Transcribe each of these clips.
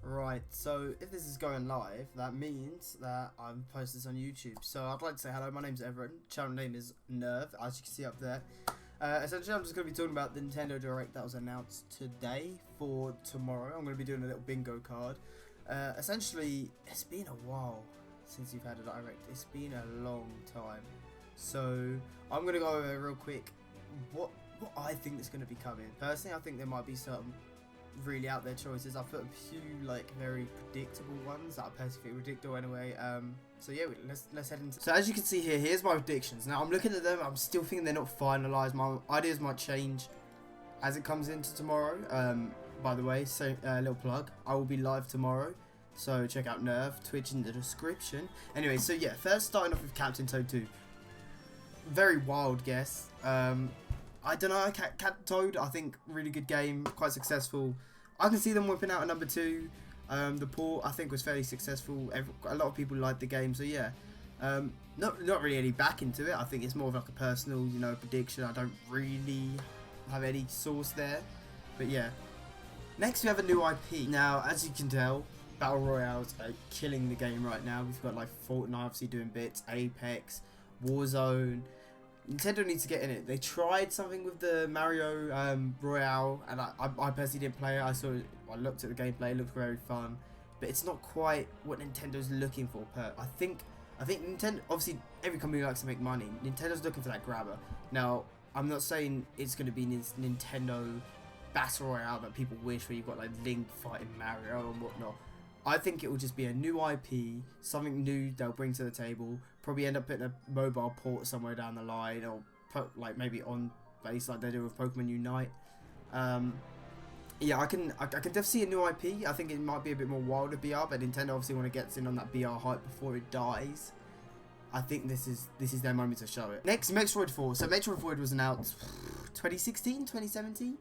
Right, so if this is going live, that means that I'm posting this on YouTube. So I'd like to say hello, my name's Everett, channel name is Nerve, as you can see up there. Essentially, I'm just going to be talking about the Nintendo Direct that was announced today for tomorrow. I'm going to be doing a little bingo card. Essentially, it's been a while since you've had a Direct. It's been a long time. So I'm going to go over real quick what I think is going to be coming. Personally, I think there might be some really out there choices. I've put a few like very predictable ones that I personally think ridiculous anyway. So yeah, let's head into. So as you can see here, here's my predictions. Now I'm looking at them. I'm still thinking they're not finalised. My ideas might change as it comes into tomorrow. By the way, so little plug. I will be live tomorrow, so check out Nerve Twitch in the description. Anyway, so yeah, first starting off with Captain Toad 2. Very wild guess. I don't know, Captain Toad, I think really good game, quite successful. I can see them whipping out a number 2. The port I think was fairly successful. A lot of people liked the game, so yeah. Not really any back into it. I think it's more of like a personal, prediction. I don't really have any source there, but yeah. Next we have a new IP. Now, as you can tell, Battle Royales are killing the game right now. We've got like Fortnite obviously doing bits, Apex, Warzone. Nintendo needs to get in it. They tried something with the Mario Royale, and I personally didn't play it. I looked at the gameplay, it looked very fun, but it's not quite what Nintendo's looking for. I think Nintendo, obviously every company likes to make money. Nintendo's looking for that grabber. Now, I'm not saying it's going to be Nintendo Battle Royale that people wish, where you've got like Link fighting Mario and whatnot. I think it will just be a new IP, something new they'll bring to the table. Probably end up putting a mobile port somewhere down the line, or put like maybe on base like they do with Pokemon Unite. Yeah, I can definitely see a new IP. I think it might be a bit more wilder BR, but Nintendo obviously want to get in on that BR hype before it dies. I think this is their moment to show it. Next, Metroid 4. So Metroid 4 was announced 2016, 2017.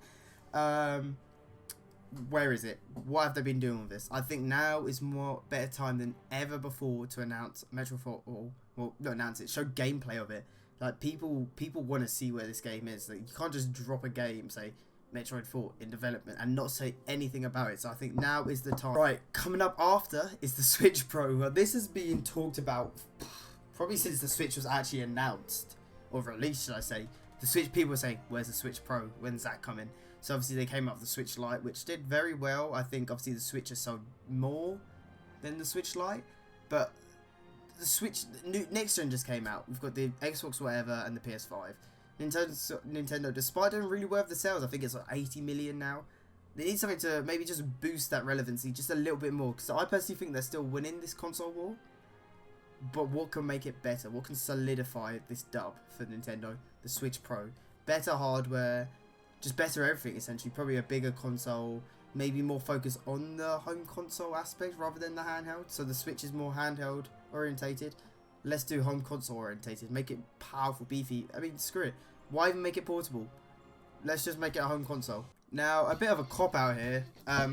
Where is it? What have they been doing with this? I think now is more better time than ever before to announce Metroid 4, or well, not announce it, show gameplay of it. Like people want to see where this game is. Like, you can't just drop a game, say Metroid 4 in development, and not say anything about it. So I think now is the time. Right, coming up after is the Switch Pro. Well, this has been talked about probably since the Switch was actually announced or released, should I say. The Switch, people were saying, where's the Switch Pro? When's that coming? So obviously they came up with the Switch Lite, which did very well. I think obviously the Switch has sold more than the Switch Lite, but the Switch next gen just came out. We've got the Xbox whatever and the PS5. Nintendo, despite doing really well with the sales, I think it's like 80 million now. They need something to maybe just boost that relevancy just a little bit more, because I personally think they're still winning this console war. But what can make it better? What can solidify this dub for Nintendo? The Switch Pro. Better hardware, just better everything essentially. Probably a bigger console, maybe more focus on the home console aspect rather than the handheld. So the Switch is more handheld orientated. Let's do home console orientated. Make it powerful, beefy. I mean, screw it. Why even make it portable? Let's just make it a home console. Now, a bit of a cop out here. I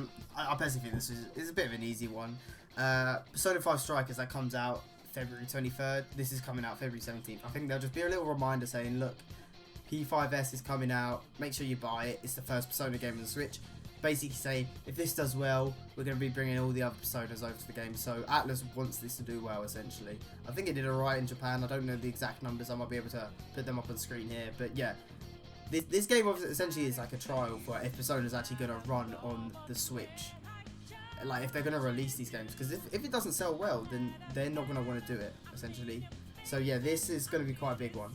personally think this is a bit of an easy one. Persona 5 Strikers, that comes out February 23rd. This is coming out February 17th. I think there'll just be a little reminder saying, look, P5S is coming out, make sure you buy it. It's the first Persona game on the Switch. Basically say, if this does well, we're going to be bringing all the other Personas over to the game. So Atlus wants this to do well, essentially. I think it did alright in Japan. I don't know the exact numbers. I might be able to put them up on screen here. But yeah, this game essentially is like a trial for if Persona is actually going to run on the Switch. Like, if they're going to release these games. Because if it doesn't sell well, then they're not going to want to do it, essentially. So yeah, this is going to be quite a big one.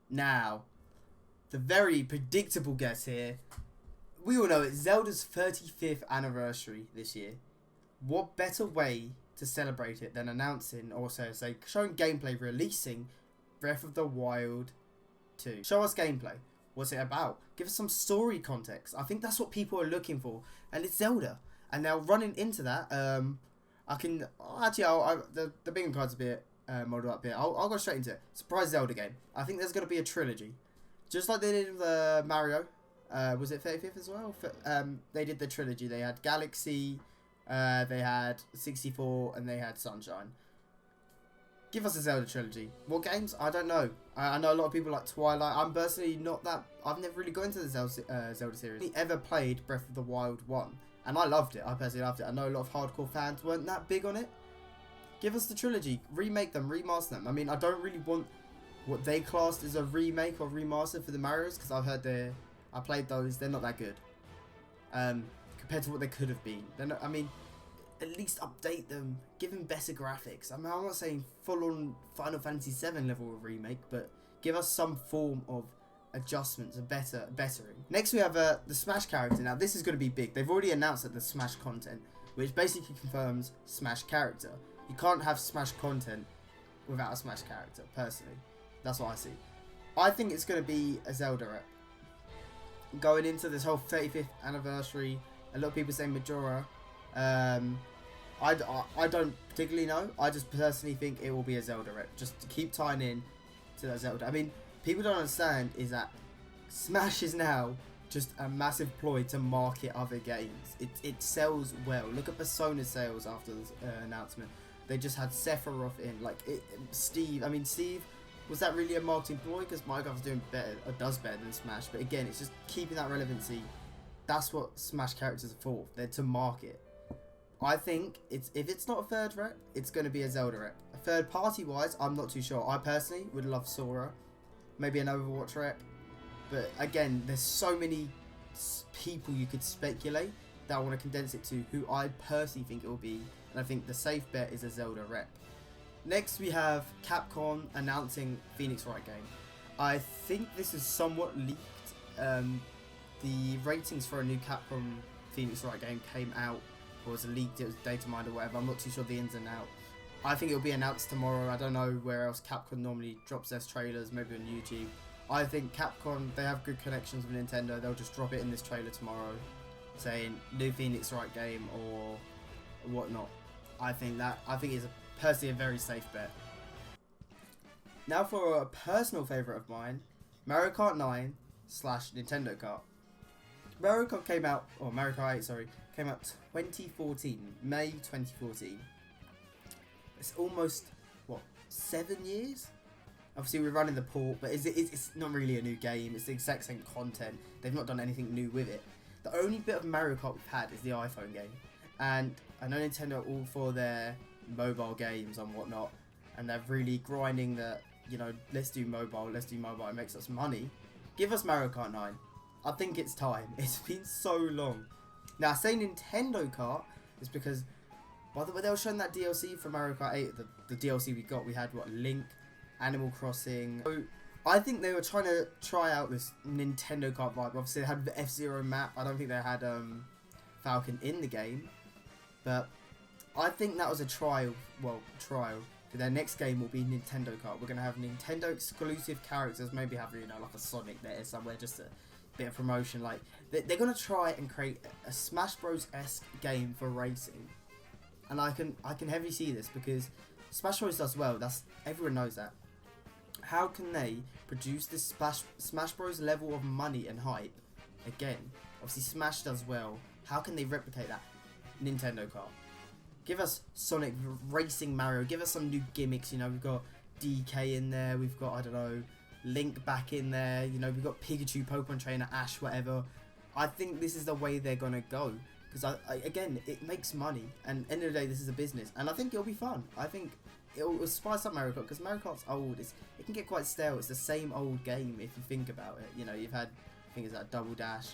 Now, the very predictable guess here. We all know it's Zelda's 35th anniversary this year. What better way to celebrate it than announcing, or say showing gameplay, releasing Breath of the Wild 2. Show us gameplay. What's it about? Give us some story context. I think that's what people are looking for. And it's Zelda. And now running into that, the bingo card's a bit modelled up here. I'll go straight into it. Surprise Zelda game. I think there's going to be a trilogy. Just like they did with Mario. Was it 35th as well? They did the trilogy. They had Galaxy, they had 64, and they had Sunshine. Give us a Zelda trilogy. What games? I don't know. I know a lot of people like Twilight. I'm personally not that... I've never really got into the Zelda series. I've ever played Breath of the Wild 1. And I loved it. I personally loved it. I know a lot of hardcore fans weren't that big on it. Give us the trilogy. Remake them. Remaster them. I mean, I don't really want what they classed as a remake or remaster for the Marios, because I've heard I played those. They're not that good. Compared to what they could have been. They're not, I mean, at least update them. Give them better graphics. I mean, I'm not saying full-on Final Fantasy VII level of remake, but give us some form of adjustments, bettering. Next we have the Smash character. Now this is going to be big. They've already announced that the Smash content, which basically confirms Smash character. You can't have Smash content without a Smash character, personally. That's what I see. I think it's going to be a Zelda rep. Going into this whole 35th anniversary, a lot of people say Majora. I don't particularly know. I just personally think it will be a Zelda rep, just to keep tying in to that Zelda. I mean, people don't understand is that Smash is now just a massive ploy to market other games. It sells well. Look at Persona's sales after this announcement. They just had Sephiroth in. Like, Steve. I mean, Steve, was that really a marketing ploy? Because Minecraft's doing better, or does better than Smash. But again, it's just keeping that relevancy. That's what Smash characters are for. They're to market. I think if it's not a third rep, it's going to be a Zelda rep. A third party wise, I'm not too sure. I personally would love Sora. Maybe an Overwatch rep. But again, there's so many people you could speculate that I want to condense it to who I personally think it will be. And I think the safe bet is a Zelda rep. Next we have Capcom announcing Phoenix Wright game. I think this is somewhat leaked. The ratings for a new Capcom Phoenix Wright game came out, or was leaked, it was data mined or whatever. I'm not too sure the ins and outs. I think it'll be announced tomorrow. I don't know where else Capcom normally drops their trailers, maybe on YouTube. I think Capcom, they have good connections with Nintendo. They'll just drop it in this trailer tomorrow, saying new Phoenix Wright game or whatnot. I think it's personally a very safe bet. Now for a personal favourite of mine, Mario Kart 9 / Nintendo Kart. Mario Kart came out, or Mario Kart 8, sorry, came out 2014, May 2014. It's almost, what, 7 years? Obviously we're running the port, but it's not really a new game. It's the exact same content. They've not done anything new with it. The only bit of Mario Kart we've had is the iPhone game. And I know Nintendo are all for their mobile games and whatnot. And they're really grinding that, you know, let's do mobile, it makes us money. Give us Mario Kart 9. I think it's time. It's been so long. Now, I say Nintendo Kart is because, by the way, they were showing that DLC for Mario Kart 8, the DLC we got. We had, what, Link, Animal Crossing. So, I think they were trying to try out this Nintendo Kart vibe. Obviously, they had the F-Zero map. I don't think they had Falcon in the game. But I think that was a trial. For their next game will be Nintendo Kart. We're going to have Nintendo exclusive characters. Maybe have, you know, like a Sonic there somewhere, just a bit of promotion. Like, they're going to try and create a Smash Bros-esque game for racing. And I can heavily see this because Smash Bros does well. Everyone knows that. How can they produce this Smash Bros level of money and hype again? Obviously Smash does well. How can they replicate that? Nintendo Kart. Give us Sonic Racing Mario. Give us some new gimmicks. You know, we've got DK in there. We've got, I don't know, Link back in there. You know, we've got Pikachu, Pokemon Trainer, Ash, whatever. I think this is the way they're gonna go. Because again, it makes money, and at the end of the day, this is a business, and I think it'll be fun. I think it'll spice up Mario Kart, because Mario Kart's old. It can get quite stale. It's the same old game if you think about it. You know, you've had, I think it's like Double Dash.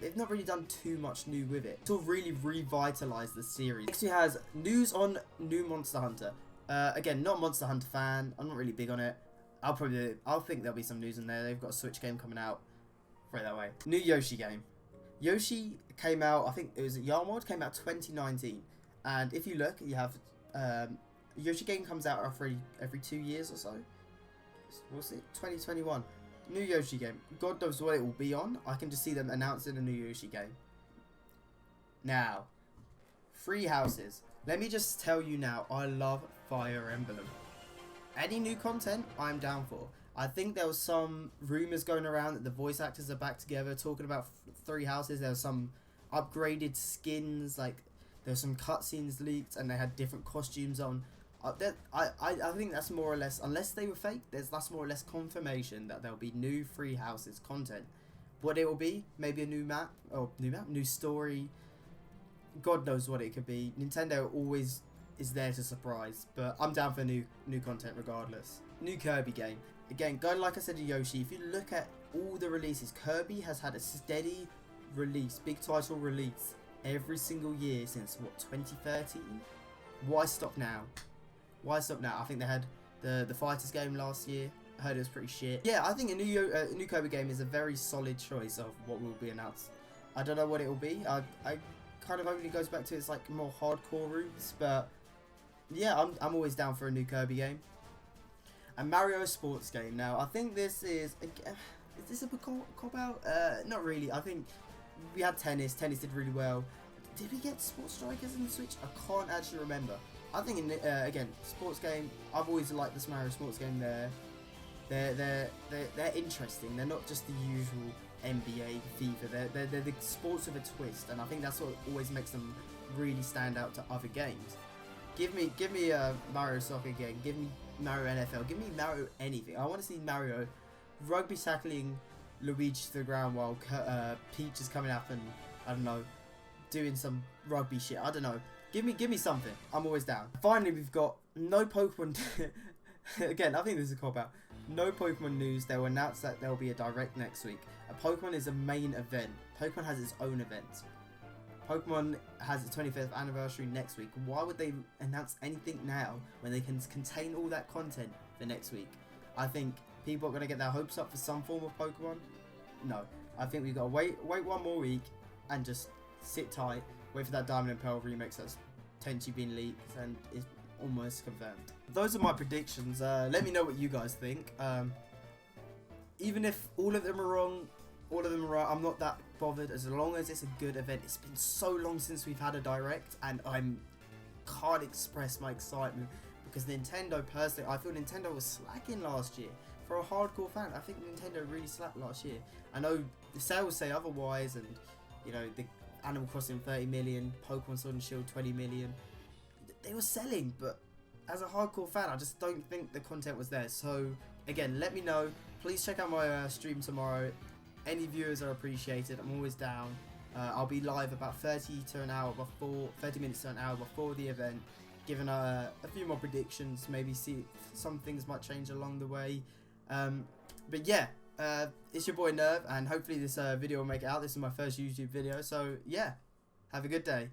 They've not really done too much new with it to really revitalize the series. Next, we has news on new Monster Hunter. Again, not a Monster Hunter fan. I'm not really big on it. I'll think there'll be some news in there. They've got a Switch game coming out. Throw it that way. New Yoshi game. Yoshi came out, I think it was Yarmod, came out 2019, and if you look, you have Yoshi game comes out every 2 years or so. What's it? 2021. New Yoshi game. God knows what it will be on. I can just see them announcing a new Yoshi game. Now, free houses. Let me just tell you now, I love Fire Emblem. Any new content, I'm down for. I think there was some rumours going around that the voice actors are back together talking about three houses. There was some upgraded skins, like there were some cutscenes leaked and they had different costumes on. I think that's more or less, unless they were fake, that's more or less confirmation that there'll be new free houses content. What it will be, maybe a new map, new story, God knows what it could be. Nintendo always is there to surprise, but I'm down for new content regardless. New Kirby game. Again, going like I said to Yoshi, if you look at all the releases, Kirby has had a steady release, big title release every single year since what, 2013? Why stop now? Why stop now? I think they had the Fighters game last year. I heard it was pretty shit. Yeah, I think a new Kirby game is a very solid choice of what will be announced. I don't know what it will be. I kind of only goes back to its like more hardcore roots, but yeah, I'm always down for a new Kirby game. A Mario sports game. Now, I think this is this a cop out? Not really. I think we had tennis. Tennis did really well. Did we get Sports Strikers in the Switch? I can't actually remember. I think again, sports game. I've always liked this Mario sports game. They're interesting. They're not just the usual NBA, FIFA. They're the sports with a twist, and I think that's what always makes them really stand out to other games. Give me a Mario soccer game. Give me Mario NFL. Give me Mario anything. I want to see Mario rugby tackling Luigi to the ground while Peach is coming up and I don't know, doing some rugby shit. I don't know. Give me something. I'm always down. Finally, we've got no Pokemon. Again, I think this is a cop out. No Pokemon news. They will announce that there will be a direct next week. A Pokemon is a main event. Pokemon has its own event. Pokemon has its 25th anniversary next week. Why would they announce anything now when they can contain all that content for next week? I think people are going to get their hopes up for some form of Pokemon. No. I think we've got to wait one more week and just sit tight. Wait for that Diamond and Pearl remix that's potentially been leaked and is almost confirmed. Those are my predictions. Let me know what you guys think. Even if all of them are wrong, all of them are right, I'm not that bothered as long as it's a good event. It's been so long since we've had a direct and can't express my excitement because Nintendo, personally, I feel Nintendo was slacking last year. For a hardcore fan, I think Nintendo really slacked last year. I know the sales say otherwise, and you know, the Animal Crossing 30 million, Pokemon Sword and Shield 20 million. They were selling, but as a hardcore fan, I just don't think the content was there. So again, let me know. Please check out my stream tomorrow. Any viewers are appreciated. I'm always down. I'll be live about 30 minutes to an hour before the event, giving a few more predictions. Maybe see some things might change along the way. But yeah, it's your boy Nerve, and hopefully this video will make it out. This is my first YouTube video, so yeah, have a good day.